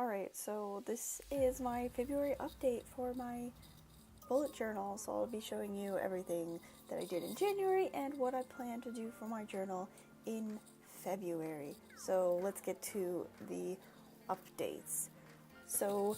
Alright, so this is my February update for my bullet journal. So I'll be showing you everything that I did in January and what I plan to do for my journal in February. So let's get to the updates. So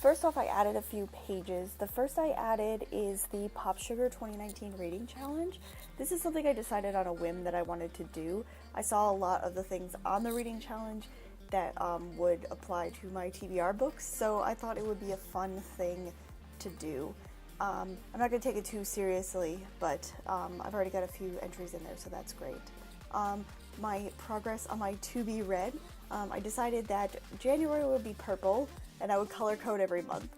first off, I added a few pages. The first I added is the Pop Sugar 2019 Reading Challenge. This is something I decided on a whim that I wanted to do. I saw a lot of the things on the reading challenge that would apply to my TBR books, so I thought it would be a fun thing to do. I'm not going to take it too seriously, but I've already got a few entries in there, so that's great. My progress on my to be read, I decided that January would be purple, and I would color code every month.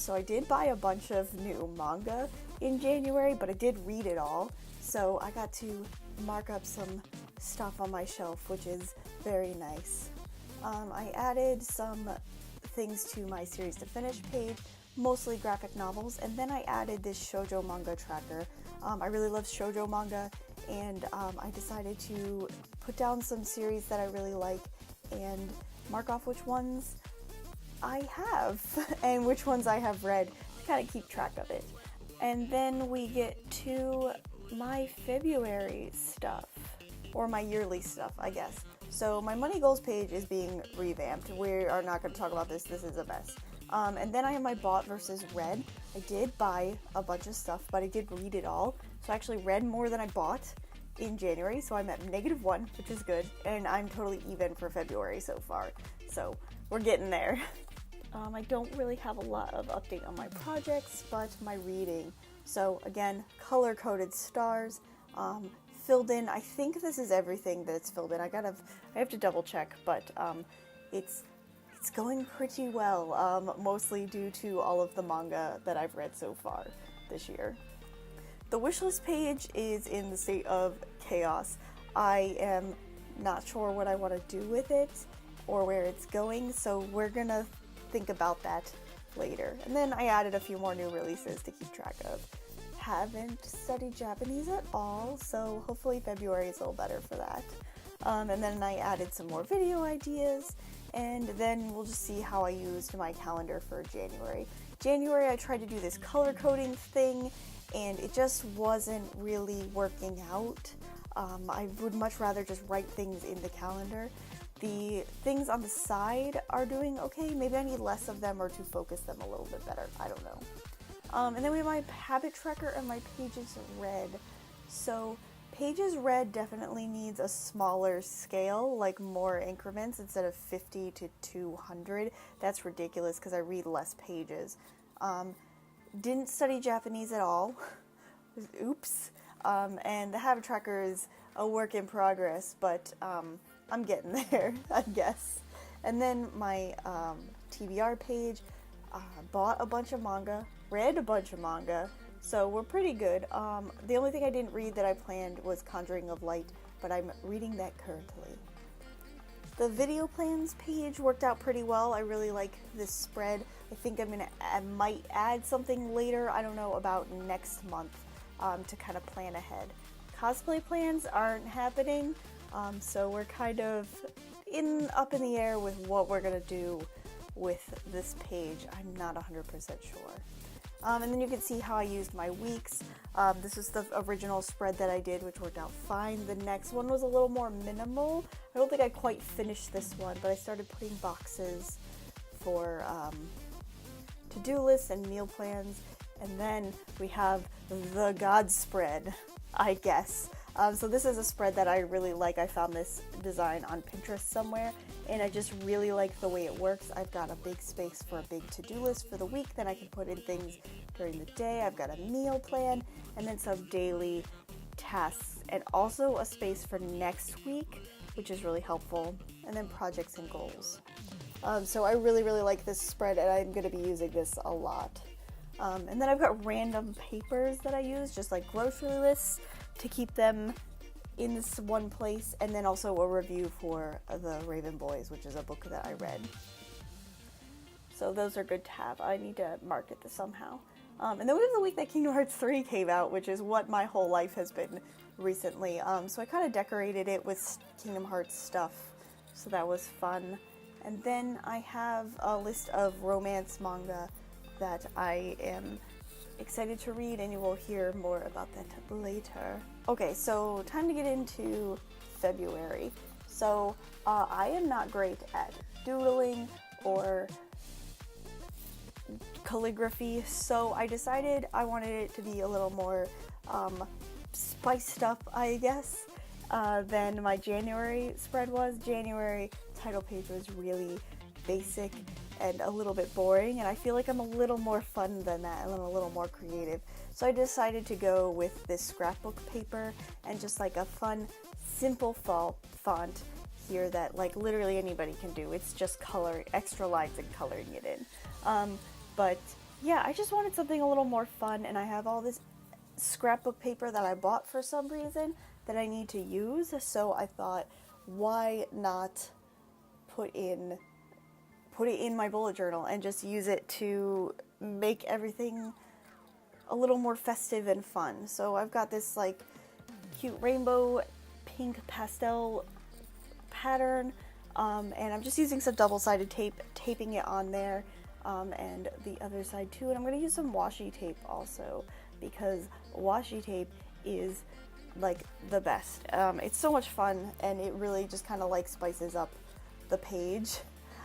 So I did buy a bunch of new manga in January, but I did read it all, so I got to mark up some stuff on my shelf, which is very nice. I added some things to my series to finish page, mostly graphic novels, and then I added this Shoujo manga tracker. I really love Shoujo manga, and I decided to put down some series that I really like and mark off which ones I have and which ones I have read to kind of keep track of it. And then we get to my February stuff, or my yearly stuff, I guess. So my money goals page is being revamped. We are not going to talk about this. This is a mess. And then I have my bought versus read. I did buy a bunch of stuff, but I did read it all. So I actually read more than I bought in January. So I'm at -1, which is good. And I'm totally even for February so far. So we're getting there. I don't really have a lot of update on my projects, but my reading. So again, color-coded stars. Filled in. I think this is everything that's filled in. I have to double check, but it's going pretty well, mostly due to all of the manga that I've read so far this year. The wishlist page is in the state of chaos. I am not sure what I want to do with it or where it's going, so we're gonna think about that later. And then I added a few more new releases to keep track of. Haven't studied Japanese at all, so hopefully February is a little better for that. And then I added some more video ideas, and then we'll just see how I used my calendar for January. January I tried to do this color coding thing, and it just wasn't really working out. I would much rather just write things in the calendar. The things on the side are doing okay. Maybe I need less of them or to focus them a little bit better. I don't know. And then we have my habit tracker and my pages read. So pages read definitely needs a smaller scale, like more increments instead of 50 to 200. That's ridiculous because I read less pages. Didn't study Japanese at all. Oops. And the habit tracker is a work in progress, but I'm getting there, I guess. And then my TBR page, bought a bunch of manga, read a bunch of manga, so we're pretty good. The only thing I didn't read that I planned was Conjuring of Light, but I'm reading that currently. The video plans page worked out pretty well. I really like this spread. I think I might add something later, I don't know, about next month to kind of plan ahead. Cosplay plans aren't happening, so we're kind of up in the air with what we're gonna do with this page. I'm not 100% sure. And then you can see how I used my weeks. This is the original spread that I did, which worked out fine. The next one was a little more minimal. I don't think I quite finished this one, but I started putting boxes for to-do lists and meal plans. And then we have the God spread, I guess. So this is a spread that I really like. I found this design on Pinterest somewhere, and I just really like the way it works. I've got a big space for a big to-do list for the week, then I can put in things during the day. I've got a meal plan, and then some daily tasks, and also a space for next week, which is really helpful, and then projects and goals. So I really, really like this spread, and I'm going to be using this a lot. And then I've got random papers that I use, just like grocery lists, to keep them in this one place, and then also a review for The Raven Boys, which is a book that I read. So those are good to have. I need to market this somehow. And then we have the week that Kingdom Hearts 3 came out, which is what my whole life has been recently. So I kind of decorated it with Kingdom Hearts stuff, so that was fun. And then I have a list of romance manga that I am excited to read, and you will hear more about that later. Okay, so time to get into February. So I am not great at doodling or calligraphy, so I decided I wanted it to be a little more spiced up, I guess, than my January spread was. January title page was really basic and a little bit boring, and I feel like I'm a little more fun than that, and I'm a little more creative. So I decided to go with this scrapbook paper and just like a fun, simple font here that like literally anybody can do. It's just extra lines and coloring it in. But yeah, I just wanted something a little more fun, and I have all this scrapbook paper that I bought for some reason that I need to use, so I thought, why not put it in my bullet journal and just use it to make everything a little more festive and fun. So I've got this like cute rainbow pink pastel pattern, and I'm just using some double-sided tape, taping it on there, and the other side too. And I'm going to use some washi tape also, because washi tape is like the best. It's so much fun, and it really just kind of like spices up the page,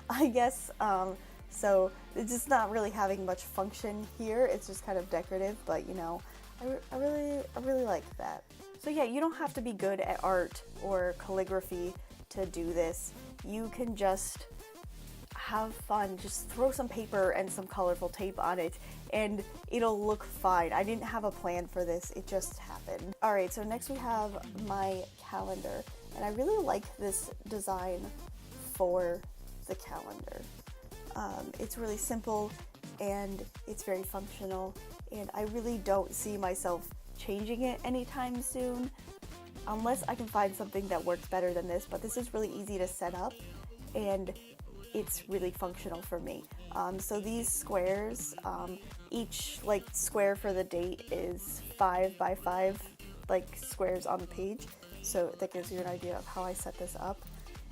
I guess. So it's just not really having much function here. It's just kind of decorative, but you know, I really like that. So yeah, you don't have to be good at art or calligraphy to do this. You can just have fun. Just throw some paper and some colorful tape on it, and it'll look fine. I didn't have a plan for this. It just happened. Alright, so next we have my calendar, and I really like this design for the calendar. It's really simple, and it's very functional, and I really don't see myself changing it anytime soon, unless I can find something that works better than this. But this is really easy to set up, and it's really functional for me. So these squares, each like square for the date is 5 by 5 like squares on the page, so that gives you an idea of how I set this up.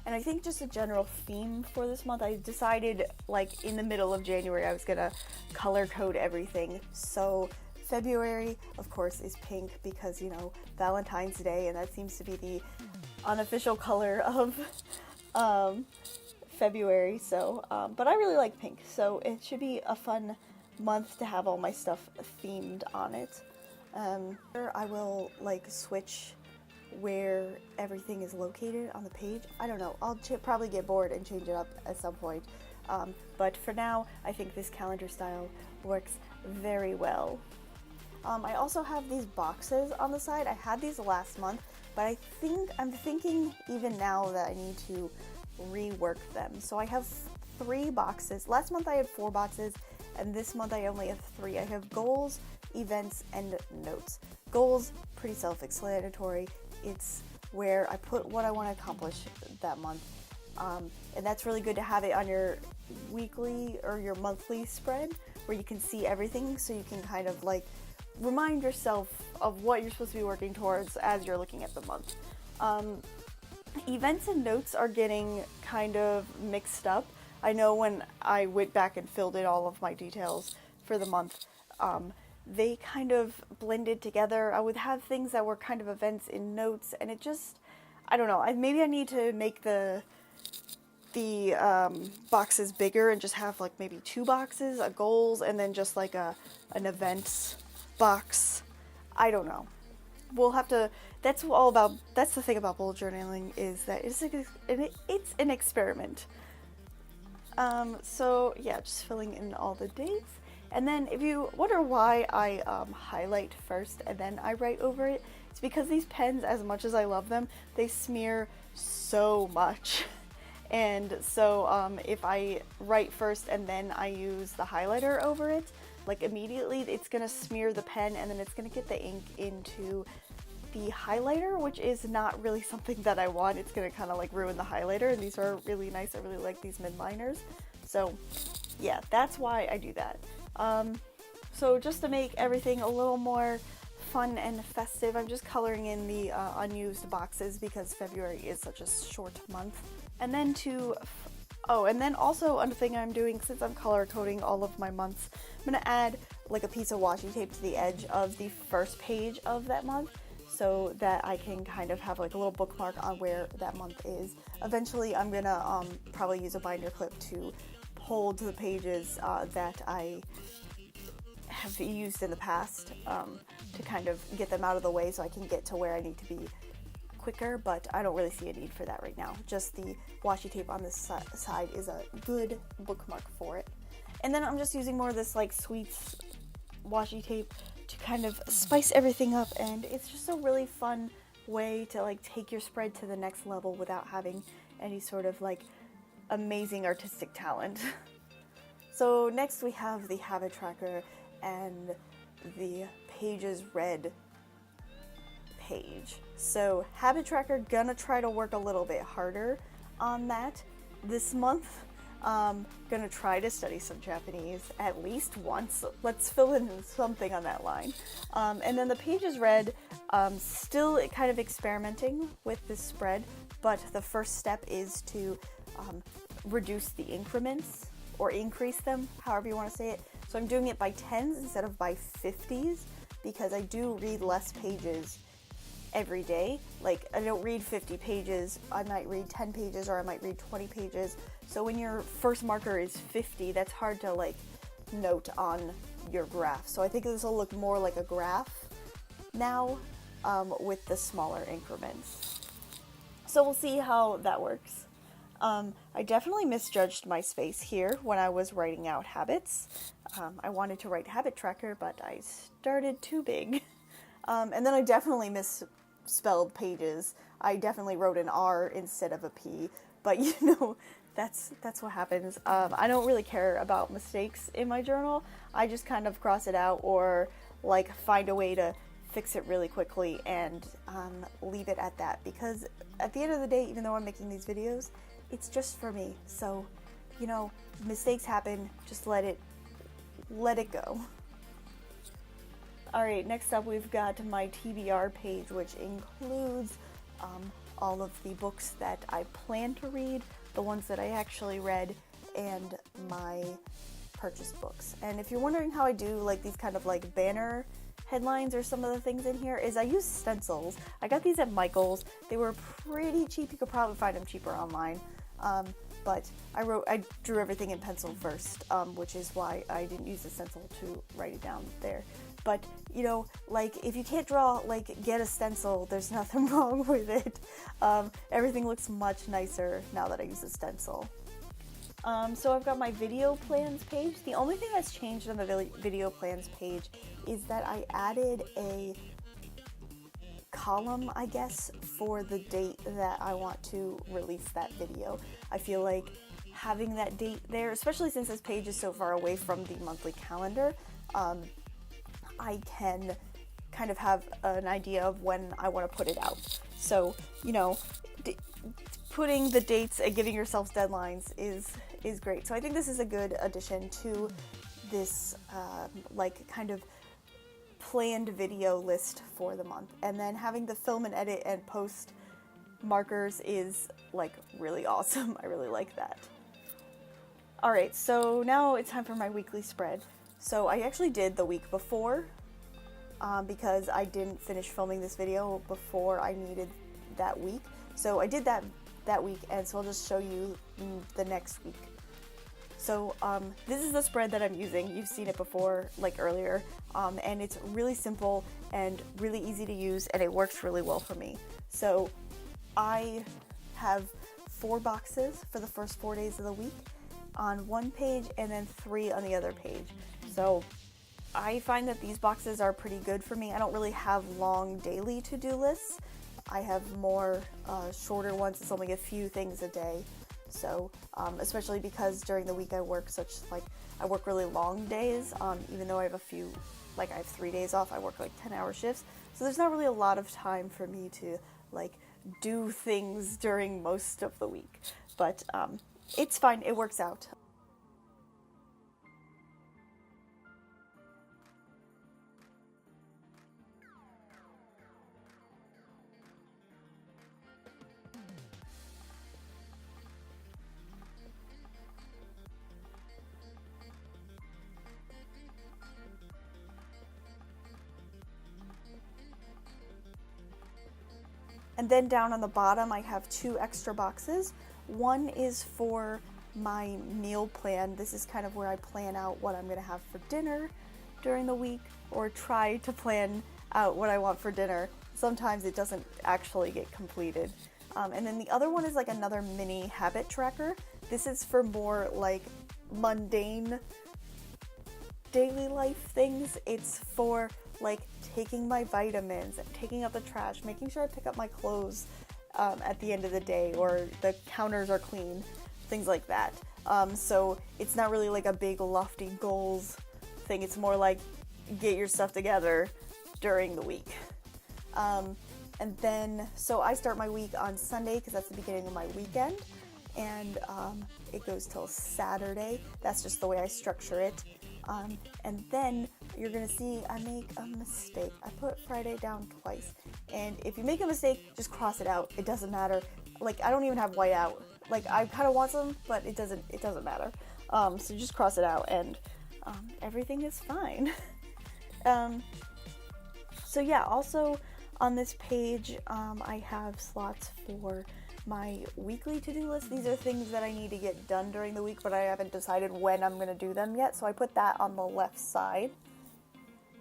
And I think just a general theme for this month, I decided like in the middle of January I was gonna color code everything. So February, of course, is pink because, you know, Valentine's Day, and that seems to be the unofficial color of February. So, but I really like pink, so it should be a fun month to have all my stuff themed on it. I will like switch where everything is located on the page. I don't know, I'll probably get bored and change it up at some point, but for now I think this calendar style works very well. I also have these boxes on the side. I had these last month, but I'm thinking even now that I need to rework them. So I have 3 boxes. Last month I had 4 boxes, and this month I only have 3. I have goals, events, and notes. Goals, pretty self-explanatory. It's where I put what I want to accomplish that month, and that's really good to have it on your weekly or your monthly spread, where you can see everything, so you can kind of like remind yourself of what you're supposed to be working towards as you're looking at the month. Events and notes are getting kind of mixed up. I know when I went back and filled in all of my details for the month, they kind of blended together. I would have things that were kind of events in notes, and it just, I don't know, maybe I need to make the boxes bigger and just have like maybe 2 boxes, a goals, and then just like an events box. I don't know. We'll have to, that's the thing about bullet journaling, is that it's an experiment. So yeah, just filling in all the dates. And then if you wonder why I highlight first and then I write over it, it's because these pens, as much as I love them, they smear so much. And so if I write first and then I use the highlighter over it, like immediately it's going to smear the pen, and then it's going to get the ink into the highlighter, which is not really something that I want. It's going to kind of like ruin the highlighter, and these are really nice. I really like these midliners. So yeah, that's why I do that. So just to make everything a little more fun and festive, I'm just coloring in the unused boxes because February is such a short month. And then to Oh, and then also another thing I'm doing, since I'm color coding all of my months, I'm going to add like a piece of washi tape to the edge of the first page of that month, so that I can kind of have like a little bookmark on where that month is. Eventually I'm going to probably use a binder clip to hold the pages that I have used in the past, to kind of get them out of the way so I can get to where I need to be quicker, but I don't really see a need for that right now. Just the washi tape on this side is a good bookmark for it. And then I'm just using more of this like sweets washi tape to kind of spice everything up, and it's just a really fun way to like take your spread to the next level without having any sort of like amazing artistic talent. So next we have the habit tracker and the pages read page. So habit tracker, gonna try to work a little bit harder on that this month. Gonna try to study some Japanese at least once. Let's fill in something on that line. And then the pages read, still kind of experimenting with this spread, but the first step is to reduce the increments or increase them, however you want to say it. So I'm doing it by 10s instead of by 50s, because I do read less pages every day. Like, I don't read 50 pages, I might read 10 pages or I might read 20 pages. So when your first marker is 50, that's hard to like note on your graph. So I think this will look more like a graph now, with the smaller increments. So we'll see how that works. I definitely misjudged my space here when I was writing out habits. I wanted to write habit tracker, but I started too big. And then I definitely misspelled pages. I definitely wrote an R instead of a P, but you know, that's what happens. I don't really care about mistakes in my journal. I just kind of cross it out or like find a way to fix it really quickly and leave it at that, because at the end of the day, even though I'm making these videos, it's just for me. So, you know, mistakes happen, just let it go. Alright, next up we've got my Tbr page, which includes all of the books that I plan to read, the ones that I actually read, and my purchased books. And if you're wondering how I do like these kind of like banner headlines or some of the things in here, is I use stencils. I got these at Michael's. They were pretty cheap. You could probably find them cheaper online. But I drew everything in pencil first, which is why I didn't use a stencil to write it down there. But, you know, like, if you can't draw, like, get a stencil. There's nothing wrong with it. Everything looks much nicer now that I use a stencil. So I've got my video plans page. The only thing that's changed on the video plans page is that I added a column, I guess, for the date that I want to release that video. I feel like having that date there, especially since this page is so far away from the monthly calendar, I can kind of have an idea of when I want to put it out. So, you know, putting the dates and giving yourselves deadlines is great. So I think this is a good addition to this like kind of planned video list for the month. And then having the film and edit and post markers is like really awesome. I really like that. Alright, so now it's time for my weekly spread. So I actually did the week before because I didn't finish filming this video before I needed that week. So I did that week, and so I'll just show you the next week. So this is the spread that I'm using. You've seen it before, like earlier, and it's really simple and really easy to use, and it works really well for me. So I have 4 boxes for the first 4 days of the week on one page, and then 3 on the other page. So I find that these boxes are pretty good for me. I don't really have long daily to-do lists. I have more shorter ones. It's only a few things a day. So especially because during the week I work I work really long days. Even though I have I have 3 days off, I work like 10-hour shifts. So there's not really a lot of time for me to like do things during most of the week. But it's fine. It works out. And then down on the bottom, I have 2 extra boxes. One is for my meal plan. This is kind of where I plan out what I'm going to have for dinner during the week, or try to plan out what I want for dinner. Sometimes it doesn't actually get completed. And then the other one is like another mini habit tracker. This is for more like mundane daily life things. It's for like taking my vitamins, taking out the trash, making sure I pick up my clothes at the end of the day, or the counters are clean, things like that. So it's not really like a big lofty goals thing. It's more like get your stuff together during the week. And then, so I start my week on Sunday because that's the beginning of my weekend, and it goes till Saturday. That's just the way I structure it. And then you're gonna see I make a mistake. I put Friday down twice, and if you make a mistake, just cross it out. It doesn't matter. Like, I don't even have white out. Like, I kind of want some, but it doesn't matter. So just cross it out, and everything is fine. So yeah, also on this page, I have slots for my weekly to-do list. These are things that I need to get done during the week, but I haven't decided when I'm going to do them yet, so I put that on the left side.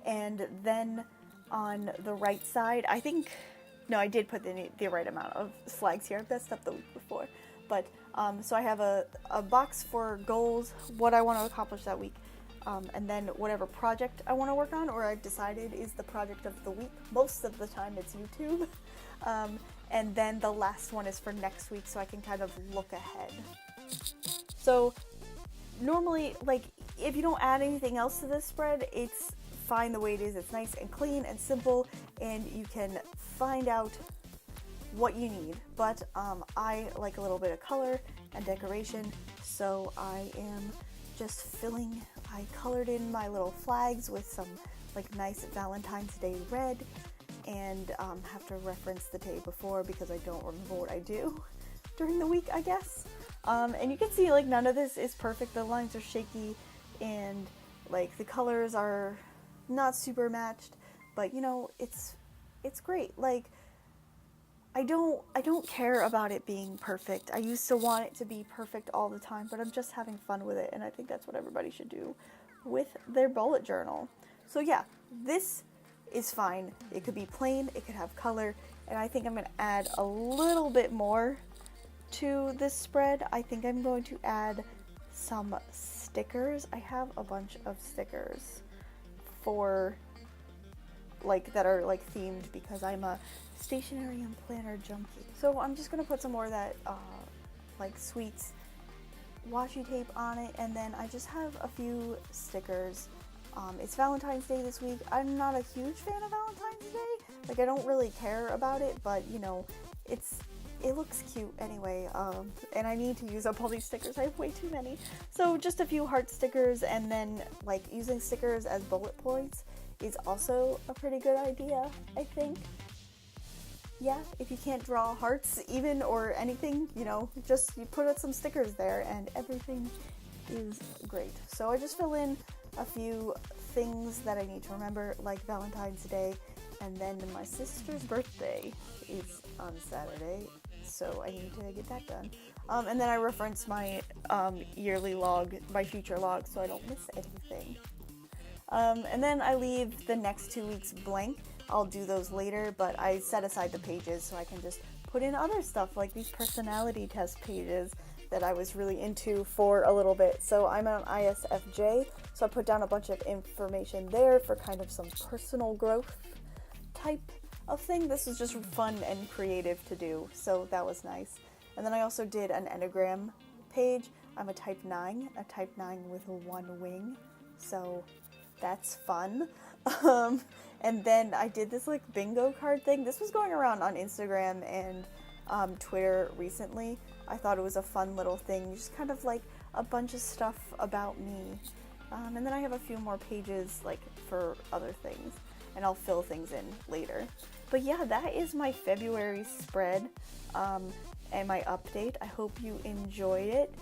And then on the right side, I did put the right amount of flags here. I messed up the week before. But, so I have a box for goals, what I want to accomplish that week, and then whatever project I want to work on, or I've decided is the project of the week. Most of the time it's YouTube. And then the last one is for next week, so I can kind of look ahead. So normally, like, if you don't add anything else to this spread, it's fine the way it is. It's nice and clean and simple, and you can find out what you need. But I like a little bit of color and decoration, so I am just I colored in my little flags with some like nice Valentine's Day red, and have to reference the day before because I don't remember what I do during the week, I guess. And you can see like none of this is perfect. The lines are shaky, and like the colors are not super matched, but you know, it's great. Like, I don't care about it being perfect. I used to want it to be perfect all the time, but I'm just having fun with it, and I think that's what everybody should do with their bullet journal. So yeah, this is fine. It could be plain, it could have color, and I think I'm going to add a little bit more to this spread. I think I'm going to add some stickers. I have a bunch of stickers for like that are like themed because I'm a stationery and planner junkie. So I'm just going to put some more of that like sweets washi tape on it, and then I just have a few stickers. It's Valentine's Day this week. I'm not a huge fan of Valentine's Day. Like, I don't really care about it, but you know, it looks cute anyway. And I need to use up all these stickers. I have way too many. So just a few heart stickers, and then like using stickers as bullet points is also a pretty good idea, I think. Yeah, if you can't draw hearts even or anything, you know, just you put some stickers there and everything is great. So I just fill in a few things that I need to remember, like Valentine's Day, and then my sister's birthday is on Saturday, so I need to get that done. And then I reference my yearly log, my future log, so I don't miss anything. And then I leave the next 2 weeks blank. I'll do those later, but I set aside the pages so I can just put in other stuff like these personality test pages that I was really into for a little bit. So I'm on ISFJ, so I put down a bunch of information there for kind of some personal growth type of thing. This was just fun and creative to do, so that was nice. And then I also did an Enneagram page. I'm a type 9 with 1 wing, so that's fun. And then I did this like bingo card thing. This was going around on Instagram and Twitter recently. I thought it was a fun little thing, just kind of like a bunch of stuff about me. And then I have a few more pages like for other things, and I'll fill things in later. But yeah, that is my February spread and my update. I hope you enjoyed it.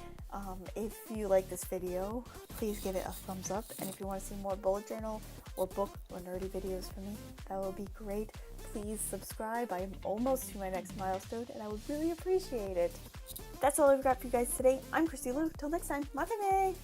If you like this video, please give it a thumbs up, and if you want to see more bullet journal or book or nerdy videos from me, that would be great. Please please subscribe. I am almost to my next milestone, and I would really appreciate it. That's all I've got for you guys today. I'm Christy Luke. Till next time, matane!